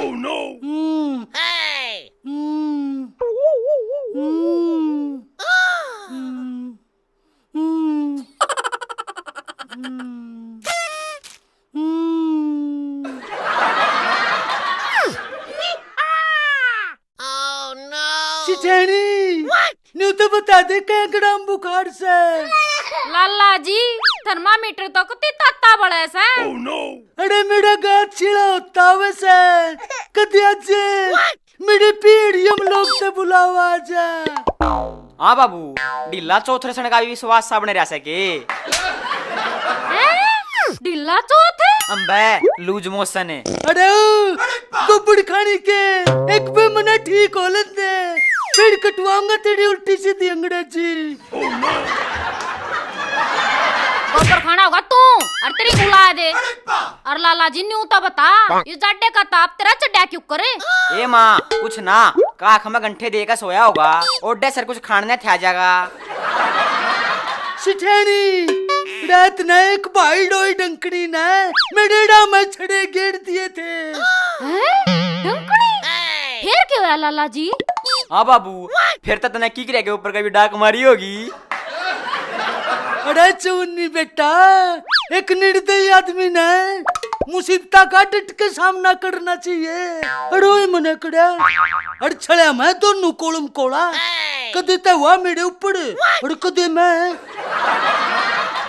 Oh no! New तो बता दे क्या ग्राम बुखार से। लाला जी थर्मामीटर तो कुत्ती ताता बड़ा से। Oh no! अरे मेरा गात छिड़ा होता वैसे कदिया से मेरी पीढ़ियम लोग से बुलावा जा। हाँ बाबू ढीला चौथे सण का भी विश्वास साबने रह सके। ढीला चौथे अम्बे लूज मोशन है। अरे गुबड़ खाने के एक भी मना ठीक हो लेते फिर कटवाऊंगा तेरी उल्टी सीधी अंग्रेजी। गोबर खाना होगा तू और तेरी बुला दे। और लाला जी न्यू तो बता इस जाडे का ताप तेरा चढ़ा क्यों करे। ए माँ कुछ ना काख में घंटे देकर सोया होगा ओडे सर कुछ खाने थे जाएगा। सिठानी रात ना एक भाई डोई डंकड़ी ना मेरे डाम छड़े गेर दिए थे। डंकड़ी फिर क्यों है लाला जी। हाँ बाबू फिर तो तने की के ऊपर कभी डाक मारी होगी। अरे चुन्नी बेटा एक निर्दयी आदमी ने मुसीबत का डट के सामना करना चाहिए। अरे मने कड़ा अरे छड़े मैं दोनों कोलम कोला कदे तो हुआ मेरे ऊपर और कदे मैं।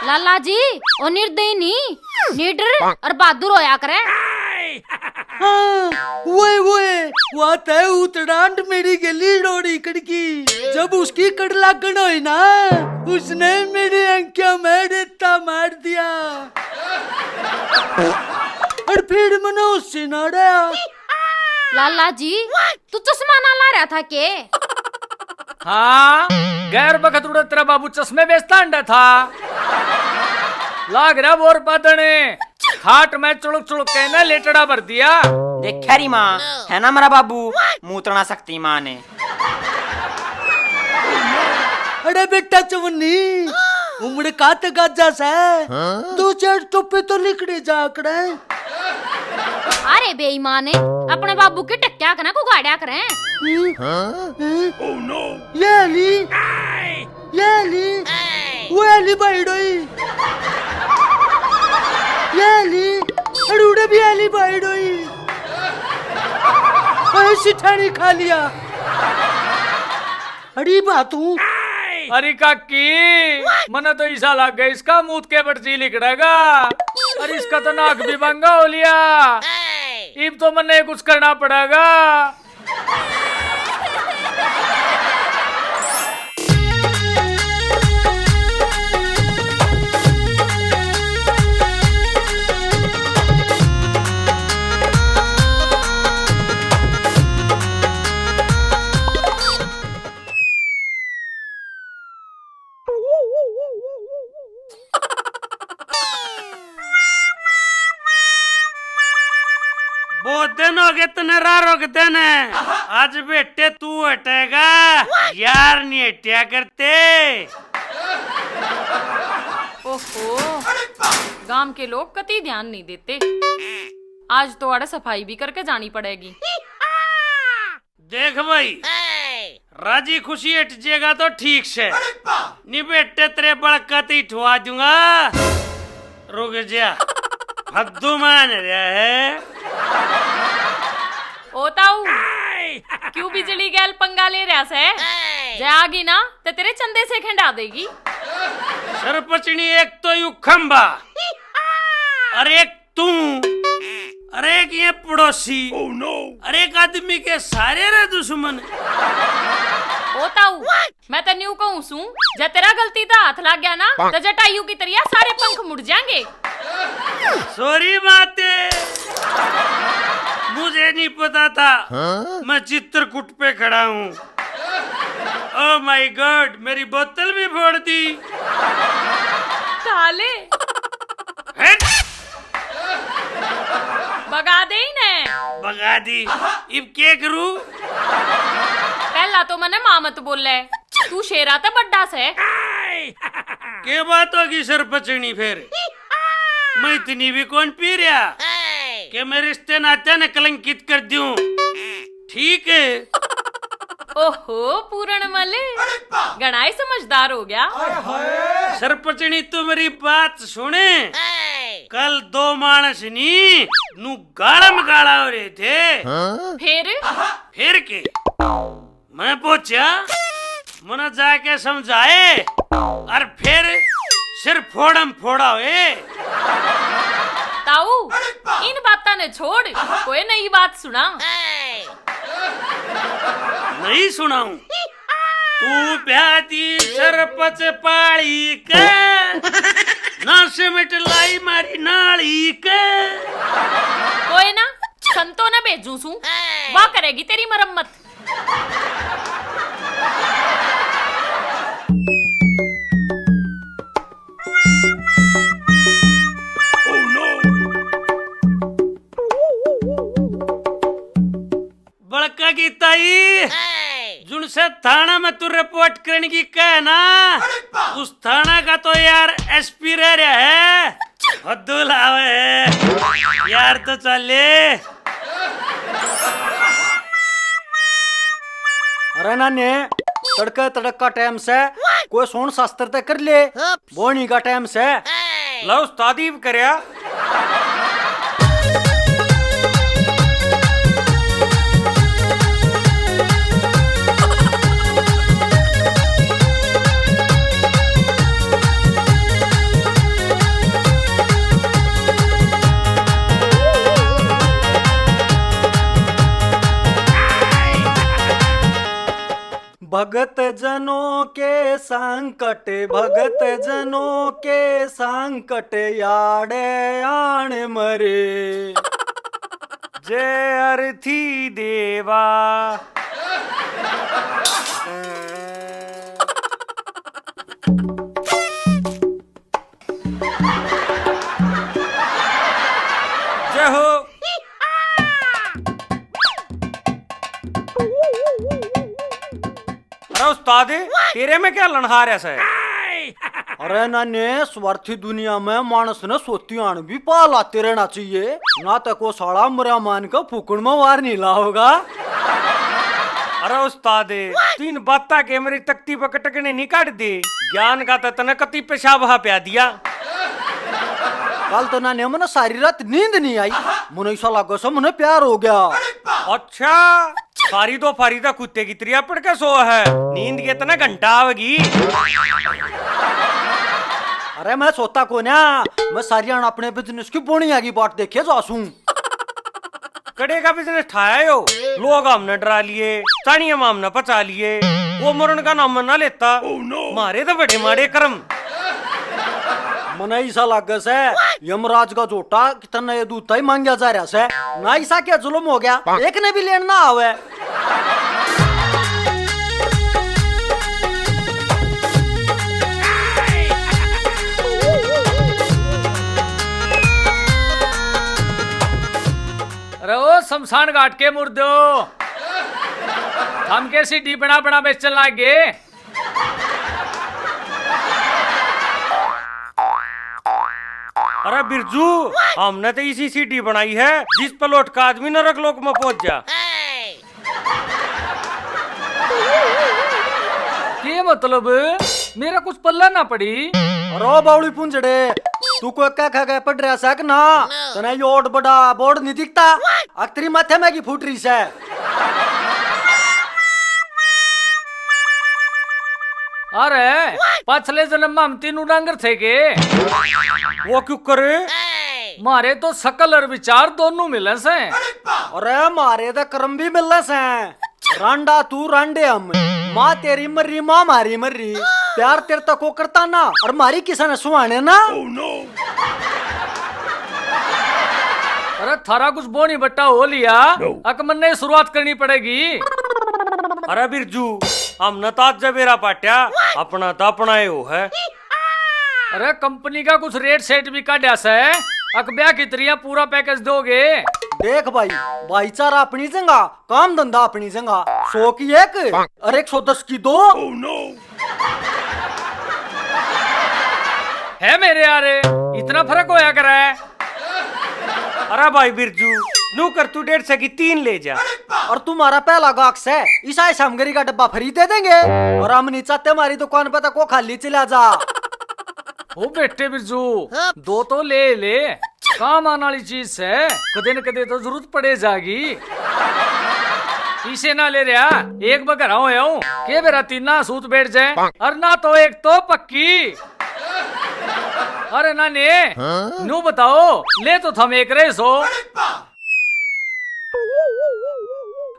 लाला जी ओ निर्दयी नहीं निडर और बहादुर होया करे। हाँ वो तय उतरांड मेरी गली डोरी कड़की जब उसकी कड़ लागन हुई ना उसने मेरी आंखों में रेता मार दिया और फिर मैंने उससे ना डरा। लाला जी तू चश्मा ना ला रहा था के। हाँ गैर बखत उड़ा तेरा बाबू चश्मे बेचता अंडा था लाग रहा बोर पादने खाट में चुड़क चुड़क कहना लेटड़ा भर दिया। देख री माँ है ना मेरा बाबू मूतना सकती माँ ने। अरे बेटा चवन्नी उमड़ कात गाजा से दो चार टोपे तो लिखड़े जाकड़े। अरे बेईमान है अपने बाबू की टक्या कना को गाड़िया करे। Oh no! ये ली वो अली बाइडोई ये ली अरुड़े भी अली बाइडोई ऐसी ठानी खा लिया। अरे बातू अरे काकी मना तो ऐसा लग गया इसका मूत के बटजी लिखड़ेगा अरे इसका तो नाक भी भंगा हो लिया। इब तो मने कुछ करना पड़ेगा। बहुत दिन हो गए तने रारो के दिन आज बेटे तू हटेगा यार नहीं हटिया करते। ओहो गांव के लोग कति ध्यान नहीं देते। आज तो आड़े सफाई भी करके जानी पड़ेगी। देख भाई राजी खुशी हट जाएगा तो ठीक से नहीं बेटे तेरे बड़कत ही ठुआ दूंगा। रुक जा हद्दू मान रहा है। ओ ताऊ क्यों बिजली गैल पंगा ले रहा से जे आगी ना ते तेरे चंदे से खंडा देगी। सरपंचनी एक तो यू खंबा अरे एक तू अरे एक ये पड़ोसी। Oh no! अरे एक आदमी के सारे रे दुश्मन। ओ ताऊ मैं तो न्यू कहूं सू जे तेरा गलती था हाथ लग गया ना तो जटायु की तरह सारे पंख मुड़ जाएंगे। सॉरी माते मुझे नहीं पता था मैं चित्रकूट पे खड़ा हूँ। ओह माय गॉड मेरी बोतल भी फोड़ दी। साले भगा दे ही ने। भगा दी इब क्या करूं। पहला तो मैंने मामत बोले तू शेरा तो बड्डा से। क्या बात होगी सरपंचनी फिर मैं इतनी भी कौन पी रहा कि मैं रिश्ते नाते न कलंकित कर दूं। ठीक है। ओहो पूरणमल, गणाई समझदार हो गया। सरपंचनी तो मेरी बात सुने। कल 2 मानस नी नू गाड़ा में गाड़ा हो रहे थे। फिर के मैं पूछा, मना जाके समझाए और फिर सिर फोड़म फोड़ा हुए। ताऊ इन बातों ने छोड़, कोई नई बात सुना। नहीं सुनाऊं? तू ब्याती सरपंच पाड़ी के ना सिमट लाई मारी नाली के। कोई ना, संतो ने भेजू सू, वह करेगी तेरी मरम्मत। बड़का की ताई जुन से थाना में तू रिपोर्ट करने की कहना, उस थाना का तो यार एसपी रह रहा है। हद्दू लावे है यार, तो चले। अरे नाने, तड़का तड़क का टाइम से कोई सोन शास्त्र तय कर ले, बोनी का टाइम से लो उस्तादी करया। भगत जनों के संकट, भगत जनों के संकट याड़े आण मरे। जय अर्थी देवा। जय हो। अरे उस्ताद, तेरे में क्या लनहार ऐसा है? अरे नाने, स्वार्थी दुनिया में मानस ने सोती आण भी पा लाते रहना चाहिए, ना तो को साड़ा मरा मान का फूकण में वार नहीं ला होगा। अरे उस्ताद, 3 बाता के मेरी तख्ती पर कटकने नहीं काट दे। ज्ञान का तो तने कति पेशाब हा प्या दिया। कल तो नाने मने सारी रात नींद नहीं आई, मुने ऐसा लगा सो मुने प्यार हो गया। अच्छा, सारी तो फारीदा कुत्ते की त्रिया पड़ के सो है, नींद के इतना घंटा आवेगी। अरे मैं सोता को ना, मैं सारी आण अपने बिजनेस की बोनी आगी बात देखे जासू। कड़े का बिजनेस ठाया हो, लोग हमने डरा लिए, चाणिया हमने पचा लिए, वो मरण का नाम ना लेता। मारे तो बड़े मारे कर्म। मने ऐसा लगा से यमराज का जोटा कितना ये दूध ही मांगा जा रहा से, ना ऐसा क्या जुल्म हो गया, एक ने भी लेना ना आवे। अरे ओ शमशान घाट के मुर्दो, हम के सीढ़ी बना बना बेचन लागे। अरे बिरजू, हमने तो इसी सीटी बनाई है जिस पर लौट का आदमी नरक लोक में पहुंच जा। ये मतलब मेरा कुछ पल्ला ना पड़ी। अरे बावली पुंजड़े, तू को क्या खा गए पड़ रहा सक ना, तना योड बड़ा बोर्ड नहीं दिखता, अक्तरी माथे में की फूट रही से। अरे पिछले जन्म में हम 3 डांगर थे के। वो क्यों करे? मारे तो शकल और विचार दोनों मिले से। अरे मारे तो कर्म भी मिलने से, रांडा तू रांडे हम, माँ तेरी मर्री माँ मारी मर्री, प्यार तेरे तक को करता ना और मारी किसान सुहाने ना। अरे थारा कुछ बोनी बट्टा हो लिया, अकमन ने शुरुआत करनी पड़ेगी। अरे बिरजू, हमने तो आज जबेरा पाट्या, अपना तो अपना ही हो है। अरे कंपनी का कुछ रेट सेट भी काटा से, अकब्या कितरिया पूरा पैकेज दोगे? देख भाई, भाईचारा अपनी जगह, काम धंधा अपनी जगह, 100 की एक और 110 की 2। है मेरे यारे, इतना फर्क होया कर है। अरे भाई बिरजू नू कर तू 150 की 3 ले जा। और तुम्हारा पहला गाहक से ईसा सामग्री का डब्बा फ्री दे देंगे और हम नहीं चाहते हमारी दुकान पे तक वो खाली चला जा। ओ बेटे बिरजू 2 तो ले काम आने वाली चीज है, कदे न कदे तो जरूरत पड़े जागी। इसे ना ले रहा एक बगर हूँ के मेरा 3 सूत बैठ जाए और ना तो एक तो पक्की। अरे ना ने नू बताओ ले तो थम एक रहे सो।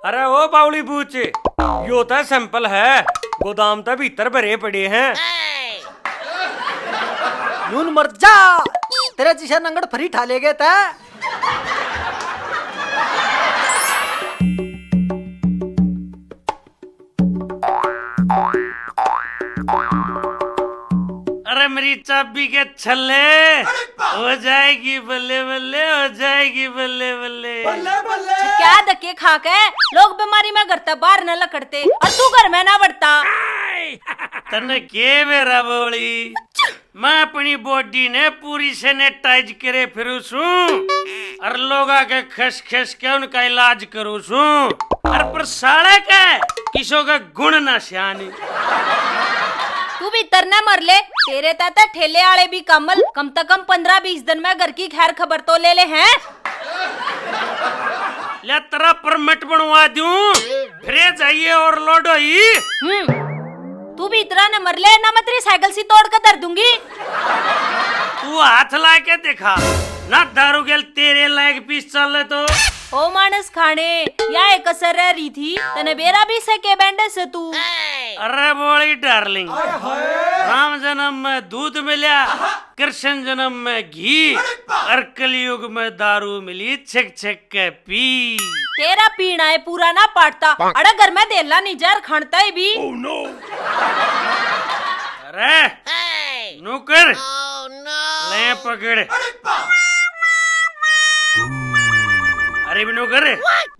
अरे ओ बावली बूच यो तो सैंपल है, गोदाम तो भीतर भरे पड़े हैं। नून मर जा तेरे जिसे नंगड़ फ्री ठा ले गए थे। अरे मेरी चाबी के छल्ले हो जाएगी बल्ले बल्ले, हो जाएगी बल्ले बल्ले। क्या धक्के खा के लोग बीमारी में घर तक बाहर न लकड़ते और तू घर में ना बढ़ता। तने के मेरा बोली मैं अपनी बॉडी ने पूरी सैनिटाइज करे फिरू सू और लोगा के खस खस के उनका इलाज करू सू और पर साले के किसो का गुण ना सियानी। तू भी तरने मर ले, तेरे ताता ठेले आले भी कम से कम 15-20 दिन में घर की खैर खबर तो ले हैं। ले तेरा परमिट बनवा दूं फिर जाइए और लोड होई। तू भी इतना न मर ले ना, मैं तेरी साइकिल सी तोड़ कर धर दूंगी। तू हाथ ला के देखा ना दारू गेल तेरे लायक पीस चल तो। ओ मानस खाने या एक असर रह रही थी तने बेरा भी सके बैंडे से तू। अरे बोली डार्लिंग राम जन्म में दूध मिला, कृष्ण जन्म में घी और कलयुग में दारू मिली छक छक के पी। तेरा पीना है पूरा ना पाटता, अरे घर में देला निजार खानता है भी। अरे नौकर ले पकड़। अरे भी नौकर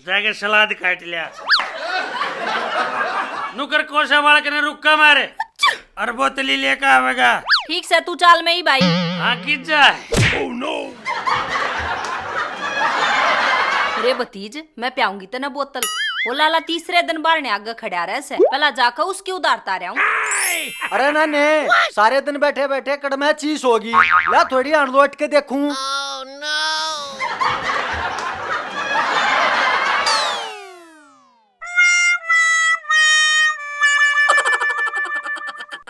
जाके सलाद काट लिया। नौकर कोसा वाला के रुक्का मारे और बोतली लेकर आवेगा। ठीक से तू चाल में ही भाई। हाँ की जाए। अरे भतीज मैं प्याऊंगी तो ना बोतल। वो लाला तीसरे दिन बाहर ने आगे खड़ा रहे से पहला जाकर उसकी उतारता रहा हूँ। अरे नाने सारे दिन बैठे बैठे कड़मे चीज होगी, ला थोड़ी अनलोट के देखूं।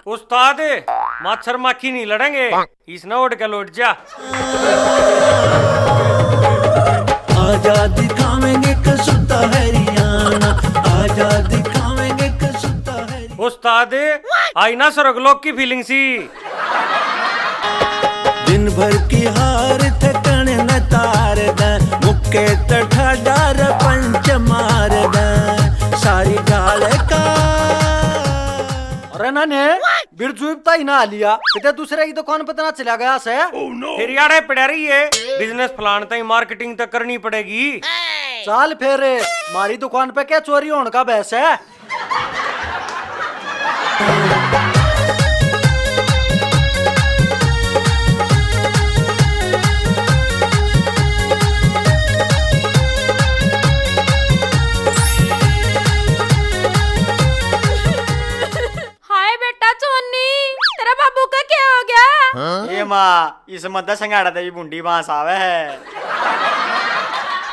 उस्ताद मच्छर माखी नहीं लड़ेंगे, इस ना उड़ के लौट जा। आजा दिखावेंगे कसुता हरियाणा, आजा दिखावेंगे कसुता हरियाणा। उस्ताद आई ना स्वर्गलोक की फीलिंग सी। दिन भर की हार थकन न तार दे, मुक्के तठा डार पंच मार दे सारी गाल का। अरे नाने बिरजू ही ना लिया किते दूसरे की दुकान पे ना चला गया से। फिर यार पड़ा रही है बिजनेस प्लान तक मार्केटिंग तक करनी पड़ेगी। चाल फिर हमारी दुकान पे क्या चोरी होने का बहस है। हाय बेटा चोनी तेरा बाबू का क्या हो गया? ये माँ इस मद्दा संगाड़ा तेरी बुंडी बांस आवे है।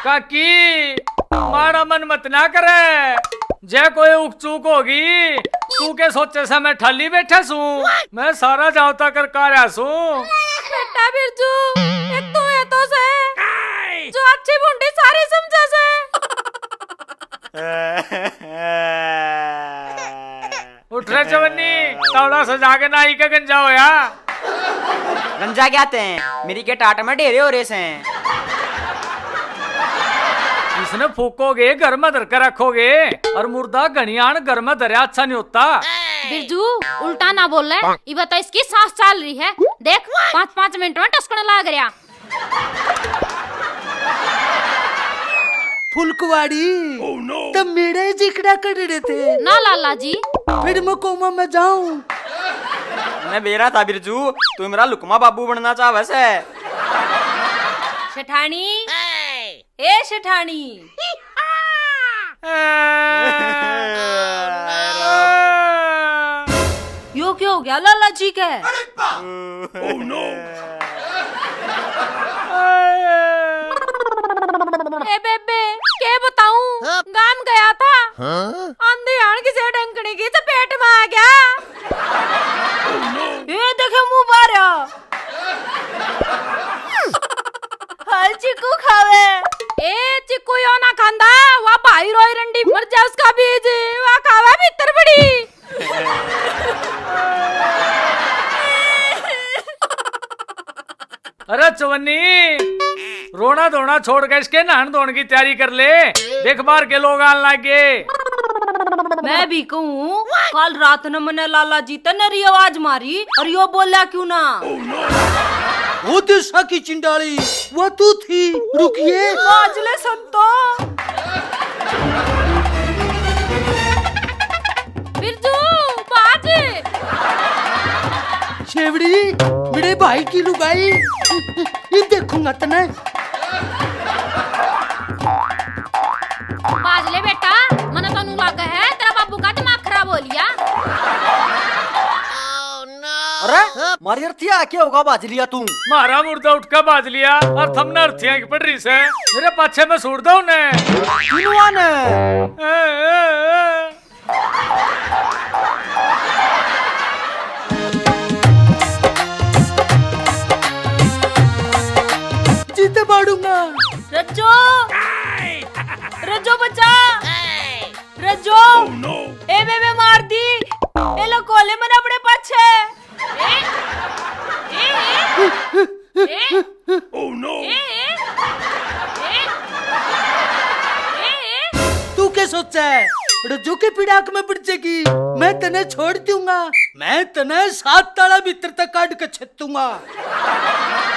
काकी मारा मन मत ना करे, जे कोई उक चूक होगी तू के सोचे से मैं ठल्ली बैठे सू, मैं सारा जावता कर कार्या सू। बेटा बिरजू एक तू है तो से जो अच्छी बुंडी सारी समझा से। उठ रे चवन्नी तवड़ा सजा के नाई के गंजा होया। गंजा क्या आते हैं मेरी के टाटा में ढेरे हो रहे से। इसने फूकोगे घर में धर के रखोगे और मुर्दा घनियान घर में धरे अच्छा नहीं होता। बिरजू उल्टा ना बोल रहे, ये बता इसकी सांस चल रही है देख 5-5 मिनट में टसकने लग रहा। फुलकुवाड़ी तब मेरे जिकड़ा कर रहे थे ना लाला जी। फिर मैं कोमा में जाऊं। मैं बेरा था बिरजू तू मेरा लुकमा बाबू बनना चाहे वैसे। सेठानी ए शिठानी यो क्या हो गया लाला जी के? ए बेबे क्या बताऊं, गाम गया था, आंधी आन की से डंकनी की चपेट में आ गया। ये देखे मुंह बारा हल चिक्कू खावे। ए चिक्कू यो ना खांदा, वह भाई रोई रंडी मर जा उसका बीज, वह खावा भीतर बड़ी। अरे चवन्नी, रोना धोना छोड़ के इसके नहान धोने की तैयारी कर ले, देख बार के लोग आने लगे। मैं भी कहूँ, कल रात न मैंने लाला जी ते नरी आवाज मारी और यो बोला क्यों ना? वो दिशा की चिंडाली वो तू थी, रुकिए। बाजले संतो बिरजू बाज। शेवड़ी मेरे भाई की लुगाई, ये देखूंगा तने। बाजले बेटा, मने तो नू लगा है तेरा बाबू का दिमाग खराब हो लिया। अरे मारी अर्थिया क्या होगा बाज लिया तू? मारा मुर्दा उठ कर बाज लिया और थमने अर्थियां की पड़ रही से मेरे पाछे में छोड़ दो ने। किनुआ ने जीते बाड़ूंगा। रज्जो रज्जो बचा, रज्जो ए बेबे मार दी, ए लो कोले मन अपने पाछे। तू क्या सोचा है रज्जो के पिड़ाक में पड़ जाएगी? मैं तने छोड़ दूंगा, मैं तने 7 ताला भीतर तक काट के छेतूंगा।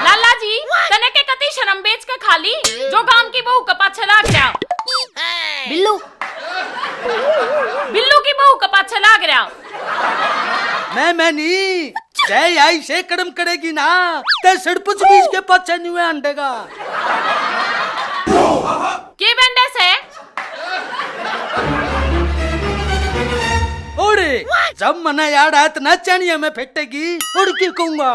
लाला जी तने के कती शर्म बेच के खाली, जो गांव की बहू का पाछे लाग रहा। बिल्लू बिल्लू की बहू का पाछे लाग रहा। मैं नहीं, जय आई से कदम करेगी ना ते सड़पुच बीच के पाछे नहीं अंडेगा। के बेंडे से ओरे जब मना याद आया तो ना चानिया में फेटेगी और की कहूंगा।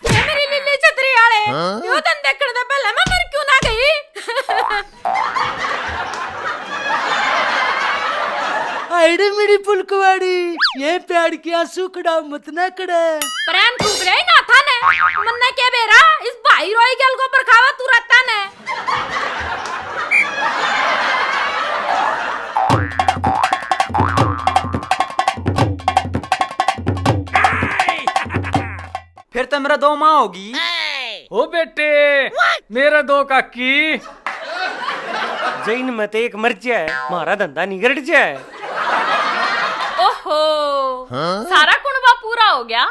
मेरी लिल्ली छतरी आले यो तन देखड़ दे पहले मैं मर क्यों ना गई? आइडे मेरी पुलकुवाड़ी, ये प्यार की आंसू खड़ा मत ना करे। प्रेम थूक रहे ना था ने, मन्ने के बेरा इस भाई रोई गल को परखावा तू रहता ने। फिर तो मेरा 2 माँ होगी। ओ बेटे मेरा 2 काकी। जैन मत एक मर जाए, मारा धंधा निगड़ जाए। ओहो सारा कुणबा पूरा हो गया,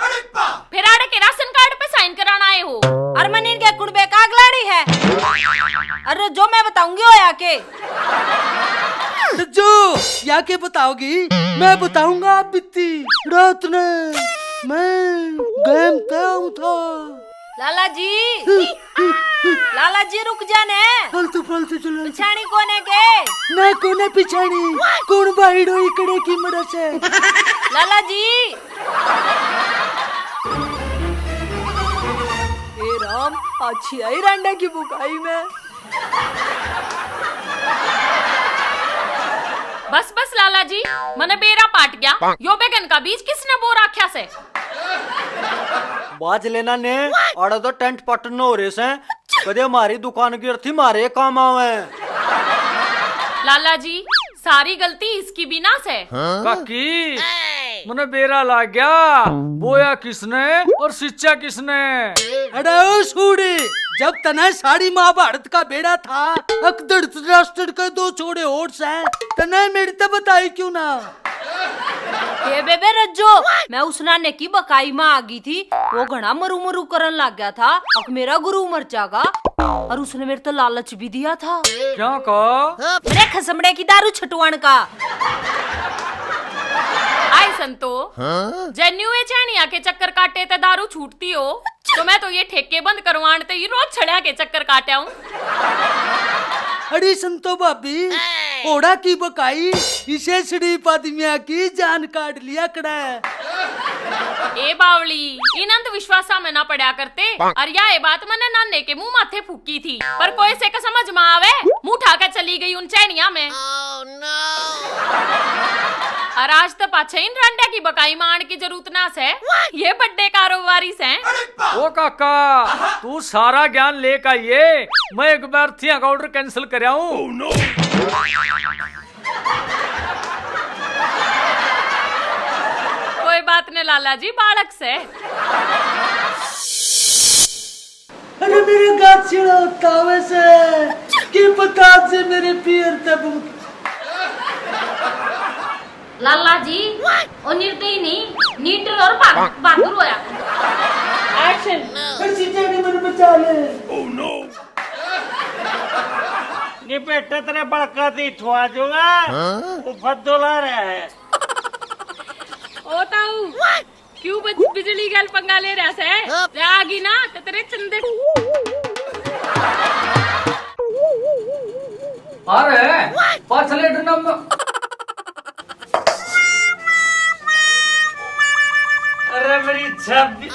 फिर आड़े के राशन कार्ड पे साइन कराना आए हो। और मन इनके कुणबे का अगलाड़ी है। अरे जो मैं बताऊंगी हो याके जो या के बताओगी, मैं बताऊंगा। आप बित्ती रात ने मैं गेम खेलूं था। लाला जी रुक जाने, फालतू फालतू चलो। पिछाड़ी कोने के ना कोने पिछाड़ी कौन बाहिड़ो इकड़े की मदद से। लाला जी हे राम, अच्छी आई रांडा की बुकाई में। बस बस लाला जी, मने बेरा पाट गया। यो बेगन का बीज किसने बो राख्या से? बाज लेना ने और तो टेंट पटन हो रहे से कदे हमारी दुकान की अर्थी मारे काम आवे। लाला जी सारी गलती इसकी बिना से। काकी मने बेरा लाग गया, बोया किसने और सिंचा किसने? अरे ओ सूड़ी, जब तना सारी महाभारत का बेड़ा था, अकदर राष्ट्र के 2 छोड़े होठ हैं, तना मेरी तो बताई क्यों ना? ये बेबे रज्जो, मैं उस नाने की बकाई में आ गई थी, वो घना मरू मरू करन लग गया था, अब मेरा गुरु मर जाएगा, और उसने मेरे तो लालच भी दिया था। क्या कहा? मेरे खसमड़े की दारू छटवान का। आई संतो, जन्युए छेनिया के चक्कर काटे ते दारू छूटती हो, तो मैं तो ये ठेके बंद करवाने ते ही रोज छड़िया के चक्कर काटा हूँ। अड़ी संतो भाभी ओड़ा की बकाई इसे शरीफ आदमिया की जान काट लिया कड़ा है। ए बावली इन अंधविश्वासा में ना पड़ा करते। और ये बात मैंने नाने के मुंह माथे फूकी थी, पर कोई से का समझ में आवे मुंह उठा के चली गई उन चैनिया में। और आज तो पाछे इन रंडे की बकाई मान की जरूरत ना से, ये बड़े कारोबारी से। ओ काका तू सारा ज्ञान लेकर आइए, मैं एक बार थिया का ऑर्डर कैंसिल कर आऊं। कोई बात नहीं लाला जी, बालक से। अरे मेरे गाछ चिड़ोता वैसे की पता से मेरे पियर तब लाला जी और निर्दयी नहीं नीटर और बहादुर होया। एक्शन। सीटे ने मन बचा ले। नी बेटे तेरे बड़का दी ठुआ दूंगा। वो फद्दुला रहा है। ओ ताऊ क्यों बिजली गल पंगा ले रहा से? आगी ना तो तेरे चंदे। अरे पाछले नंबर। अरे मेरी छब्बी।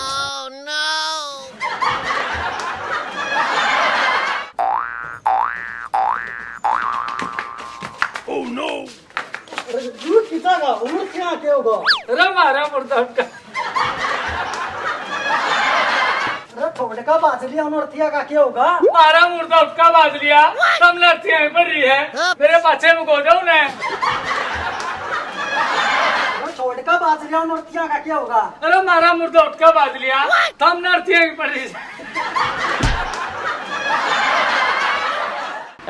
झूठ कितागा उड़ क्या के होगा। अरे मारा मुर्दा उनका। अरे थोड़े का बाज लिया उन अर्थिया का क्या होगा। मारा मुर्दा उसका बाज लिया, तुम लड़तियां ही पड़ रही है, मेरे पाछे में गो जाओ ना। छोड़ का बाज लिया उन अर्थिया का क्या होगा। अरे मारा मुर्दा उसका बाज लिया, तुम लड़तियां ही पड़ रही है।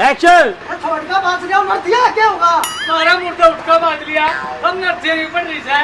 एक्शन। छोड़ का बाज लिया उन अर्थिया का क्या होगा। मारा मुर्दा उसका बाज लिया, तुम लड़तियां ही पड़ रही है।